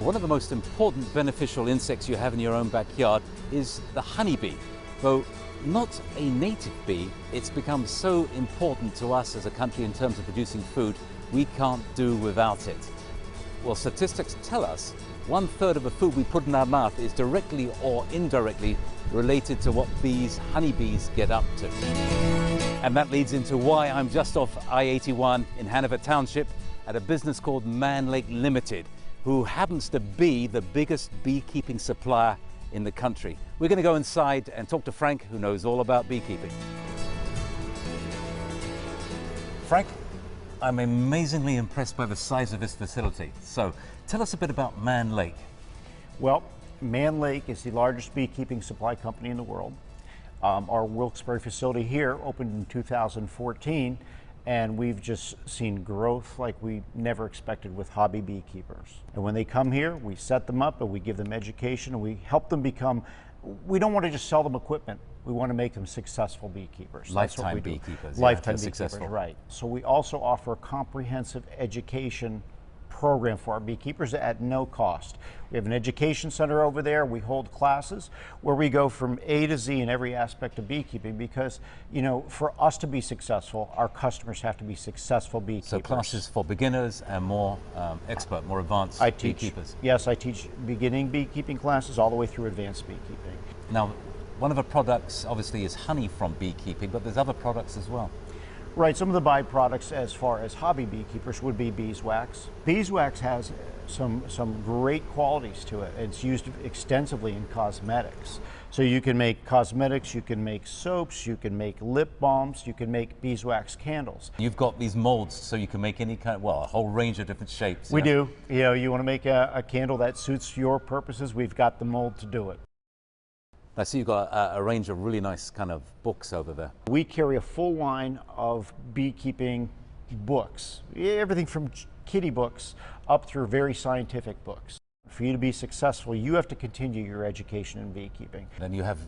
One of the most important beneficial insects you have in your own backyard is the honeybee. Though not a native bee, it's become so important to us as a country in terms of producing food, we can't do without it. Well, statistics tell us 1/3 of the food we put in our mouth is directly or indirectly related to what honeybees get up to. And that leads into why I'm just off I-81 in Hanover Township at a business called Mann Limited, who happens to be the biggest beekeeping supplier in the country. We're going to go inside and talk to Frank, who knows all about beekeeping. Frank, I'm amazingly impressed by the size of this facility. So tell us a bit about Mann Lake. Well, Mann Lake is the largest beekeeping supply company in the world. Our Wilkes-Barre facility here opened in 2014, and we've just seen growth like we never expected with hobby beekeepers. And when they come here, we set them up and we give them education and we help them become, we don't want to just sell them equipment. We want to make them successful beekeepers. Lifetime beekeepers. Lifetime beekeepers, successful. Right. So we also offer a comprehensive education program for our beekeepers at no cost. We have an education center over there. We hold classes where we go from A to Z in every aspect of beekeeping because, you know, for us to be successful, our customers have to be successful beekeepers. So classes for beginners and more expert, more advanced beekeepers. Yes, I teach beginning beekeeping classes all the way through advanced beekeeping. Now, one of the products obviously is honey from beekeeping, but there's other products as well. Right, some of the byproducts as far as hobby beekeepers would be beeswax. Beeswax has some great qualities to it. It's used extensively in cosmetics. So you can make cosmetics, you can make soaps, you can make lip balms, you can make beeswax candles. You've got these molds so you can make any kind, well, a whole range of different shapes. We do. You know, you want to make a candle that suits your purposes, we've got the mold to do it. I see you've got a range of really nice kind of books over there. We carry a full line of beekeeping books, everything from kiddie books up through very scientific books. For you to be successful, you have to continue your education in beekeeping. Then you have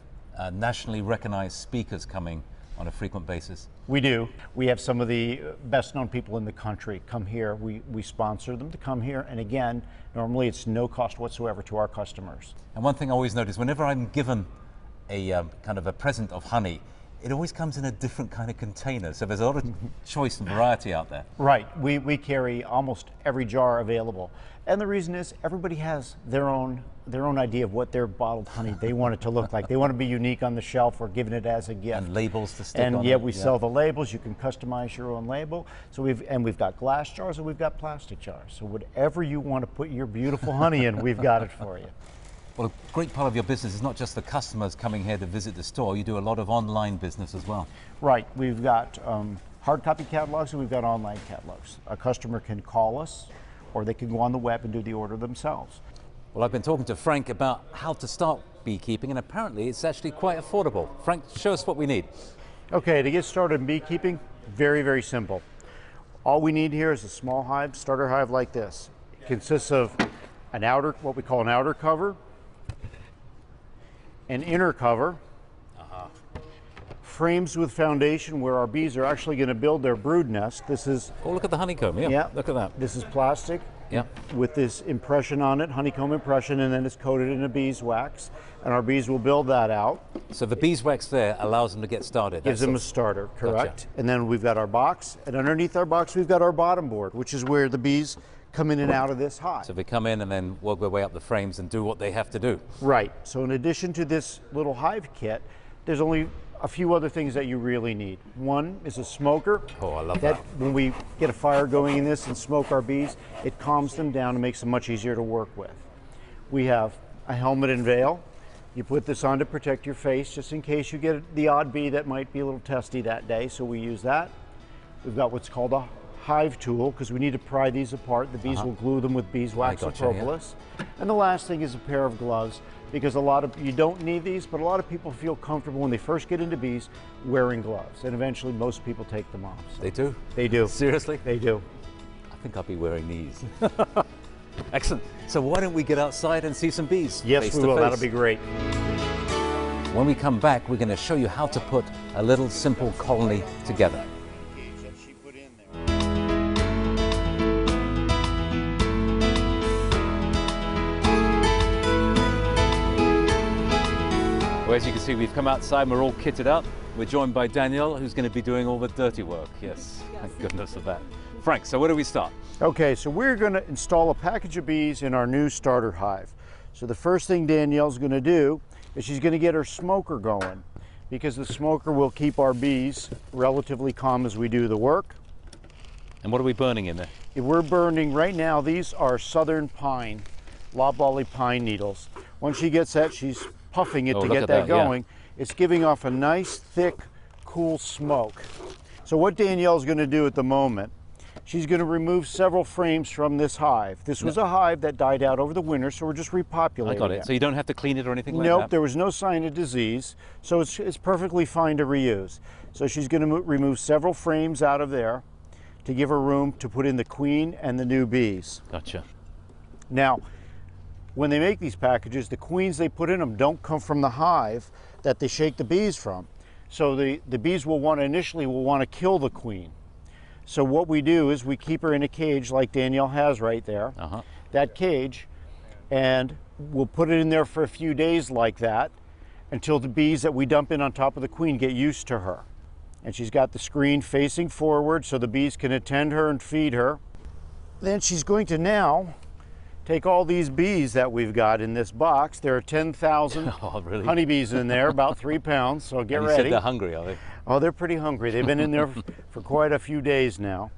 nationally recognized speakers coming on a frequent basis. We do. We have some of the best known people in the country come here. We sponsor them to come here, and again, normally it's no cost whatsoever to our customers. And one thing I always notice, whenever I'm given a kind of a present of honey, it always comes in a different kind of container. So there's a lot of choice and variety out there. Right. We carry almost every jar available. And the reason is everybody has their own idea of what their bottled honey they want it to look like. They want to be unique on the shelf. We're giving it as a gift. And labels to stick on. And yeah, we sell the labels. You can customize your own label. So we've got glass jars and we've got plastic jars. So whatever you want to put your beautiful honey in, we've got it for you. Well, a great part of your business is not just the customers coming here to visit the store. You do a lot of online business as well. Right. We've got hard copy catalogs and we've got online catalogs. A customer can call us or they can go on the web and do the order themselves. Well, I've been talking to Frank about how to start beekeeping, and apparently it's actually quite affordable. Frank, show us what we need. Okay, to get started in beekeeping, very, very simple. All we need here is a small hive, starter hive like this. It consists of an outer, what we call an outer cover, an inner cover, frames with foundation where our bees are actually going to build their brood nest. This is... Oh, look at the honeycomb. Yeah, look at that. This is plastic with this impression on it, honeycomb impression, and then it's coated in a beeswax, and our bees will build that out. So the beeswax there allows them to get started. Gives them a starter, correct. Gotcha. And then we've got our box, and underneath our box we've got our bottom board, which is where the bees come in and out of this hive. So they come in and then work their way up the frames and do what they have to do. Right. So in addition to this little hive kit, there's only a few other things that you really need. One is a smoker. Oh, I love that. When we get a fire going in this and smoke our bees, it calms them down and makes them much easier to work with. We have a helmet and veil. You put this on to protect your face just in case you get the odd bee that might be a little testy that day, so we use that. We've got what's called a hive tool because we need to pry these apart. The bees will glue them with beeswax or propolis. And the last thing is a pair of gloves, because you don't need these, but a lot of people feel comfortable when they first get into bees wearing gloves, and eventually most people take them off. So they do? They do. Seriously? They do. I think I'll be wearing these. Excellent. So why don't we get outside and see some bees? Yes, we will. That'll be great. When we come back, we're going to show you how to put a little simple colony together. Well, as you can see, we've come outside and we're all kitted up. We're joined by Danielle, who's going to be doing all the dirty work. Yes, thank goodness for that. Frank, so where do we start? Okay, so we're going to install a package of bees in our new starter hive. So the first thing Danielle's going to do is she's going to get her smoker going, because the smoker will keep our bees relatively calm as we do the work. And what are we burning in there? We're burning right now, these are southern pine, loblolly pine needles. Once she gets that, she's puffing it to get that going. Yeah. It's giving off a nice, thick, cool smoke. So what Danielle's going to do at the moment, she's going to remove several frames from this hive. This was a hive that died out over the winter, so we're just repopulating it. I got it. So you don't have to clean it or anything like that? Nope, there was no sign of disease, so it's perfectly fine to reuse. So she's going to remove several frames out of there to give her room to put in the queen and the new bees. Gotcha. Now, when they make these packages, the queens they put in them don't come from the hive that they shake the bees from. So the bees initially will want to kill the queen. So what we do is we keep her in a cage like Danielle has right there, that cage, and we'll put it in there for a few days like that until the bees that we dump in on top of the queen get used to her. And she's got the screen facing forward so the bees can attend her and feed her. Then she's going to now take all these bees that we've got in this box. There are 10,000 honeybees in there, about 3 pounds, so get ready. You said they're hungry, are they? Oh, they're pretty hungry. They've been in there for quite a few days now.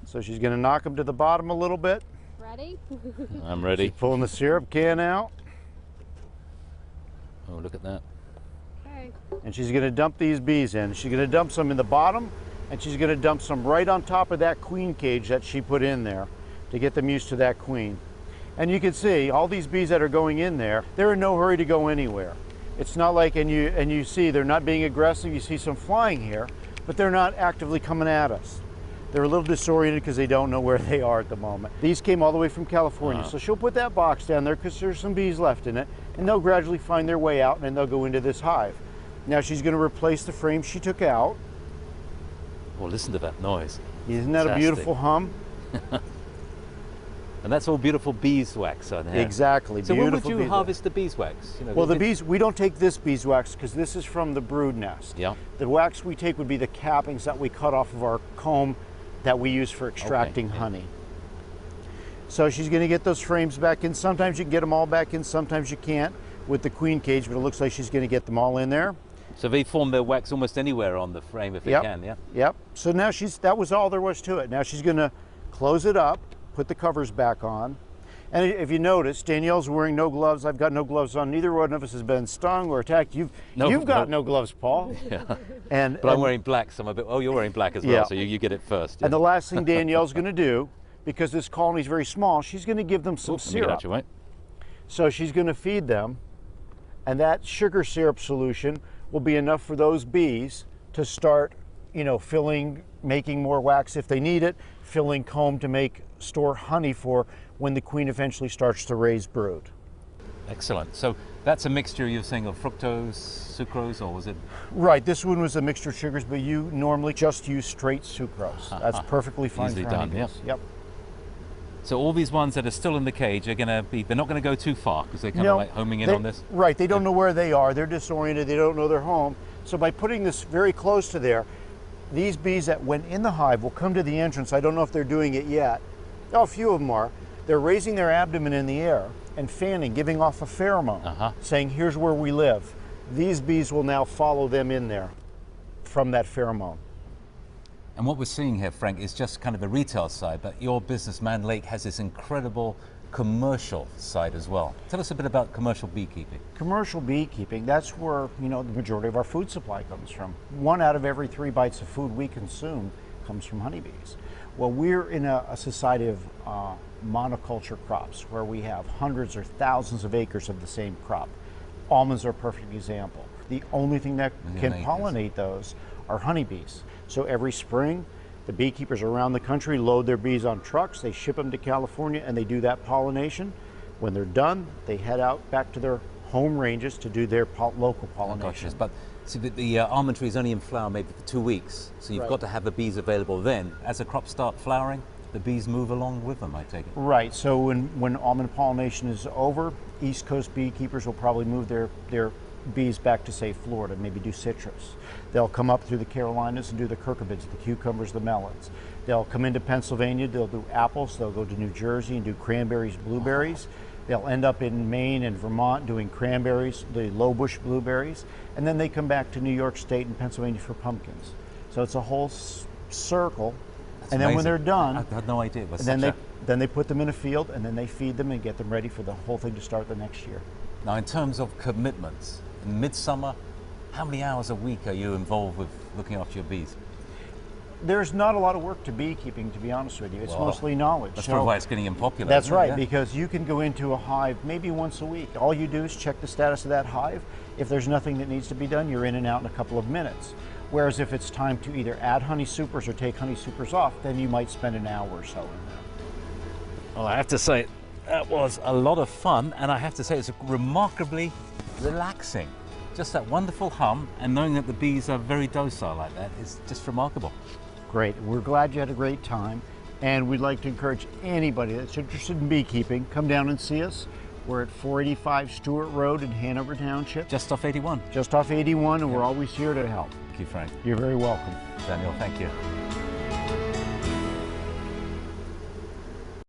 So she's going to knock them to the bottom a little bit. Ready? I'm ready. She's pulling the syrup can out. Oh, look at that. Okay. And she's going to dump these bees in. She's going to dump some in the bottom, and she's going to dump some right on top of that queen cage that she put in there to get them used to that queen. And you can see all these bees that are going in there, they're in no hurry to go anywhere. It's not like, and you see they're not being aggressive. You see some flying here, but they're not actively coming at us. They're a little disoriented because they don't know where they are at the moment. These came all the way from California. So she'll put that box down there because there's some bees left in it, and they'll gradually find their way out and then they'll go into this hive. Now she's going to replace the frame she took out. Well, listen to that noise. Isn't that a beautiful hum? And that's all beautiful beeswax on here. Exactly. So when would you harvest the beeswax? You know, well, the bees, we don't take this beeswax because this is from the brood nest. Yeah. The wax we take would be the cappings that we cut off of our comb that we use for extracting honey. So she's going to get those frames back in. Sometimes you can get them all back in, sometimes you can't with the queen cage, but it looks like she's going to get them all in there. So they form their wax almost anywhere on the frame if they can, yeah? Yep. So now that was all there was to it. Now she's going to close it up, put the covers back on. And if you notice, Danielle's wearing no gloves. I've got no gloves on. Neither one of us has been stung or attacked. You've got no gloves, Paul. Yeah. But I'm wearing black, so I'm a bit, oh, you're wearing black as well, so you get it first. Yeah. And the last thing Danielle's going to do, because this colony is very small, she's going to give them some syrup. So she's going to feed them, and that sugar syrup solution will be enough for those bees to start, making more wax if they need it, filling comb to store honey for when the queen eventually starts to raise brood. Excellent. So that's a mixture, you're saying, of fructose, sucrose, or was it? Right, this one was a mixture of sugars, but you normally just use straight sucrose. That's perfectly fine. Easily done, Yep. So all these ones that are still in the cage are going to be, they're not going to go too far because they're kind of like homing in on this? Right, they don't know where they are, they're disoriented, they don't know their home. So by putting this very close to there, these bees that went in the hive will come to the entrance. I don't know if they're doing it yet. Oh, a few of them are. They're raising their abdomen in the air and fanning, giving off a pheromone, saying, here's where we live. These bees will now follow them in there from that pheromone. And what we're seeing here, Frank, is just kind of the retail side, but your business, Mann Lake, has this incredible commercial side as well. Tell us a bit about commercial beekeeping. Commercial beekeeping, that's where the majority of our food supply comes from. 1 out of every 3 bites of food we consume comes from honeybees. Well, we're in a society of monoculture crops where we have hundreds or thousands of acres of the same crop. Almonds are a perfect example. The only thing that can pollinate those are honeybees. So every spring, the beekeepers around the country load their bees on trucks, they ship them to California, and they do that pollination. When they're done, they head out back to their home ranges to do their local pollination. But see, the almond tree is only in flower maybe for 2 weeks, so you've got to have the bees available then. As the crops start flowering? the bees move along with them, I take it. Right, so when almond pollination is over, East Coast beekeepers will probably move their bees back to, say, Florida, maybe do citrus. They'll come up through the Carolinas and do the cucumbids, the cucumbers, the melons. They'll come into Pennsylvania, they'll do apples, they'll go to New Jersey and do cranberries, blueberries. They'll end up in Maine and Vermont doing cranberries, the low bush blueberries, and then they come back to New York State and Pennsylvania for pumpkins. So it's a whole circle. That's and then amazing. when they're done, I had no idea. then they put them in a field and then they feed them and get them ready for the whole thing to start the next year. Now, in terms of commitments, in midsummer, how many hours a week are you involved with looking after your bees? There's not a lot of work to beekeeping, to be honest with you. It's mostly knowledge. That's probably why it's getting unpopular. That's right, yeah. because you can go into a hive maybe once a week. All you do is check the status of that hive. If there's nothing that needs to be done, you're in and out in a couple of minutes. Whereas if it's time to either add honey supers or take honey supers off, then you might spend an hour or so in there. Well, I have to say, that was a lot of fun, and I have to say it's remarkably relaxing. Just that wonderful hum, and knowing that the bees are very docile like that is just remarkable. Great. We're glad you had a great time, and we'd like to encourage anybody that's interested in beekeeping, come down and see us. We're at 485 Stewart Road in Hanover Township. Just off 81. Just off 81, and we're always here to help. Thank you, Frank. You're very welcome. Daniel, thank you.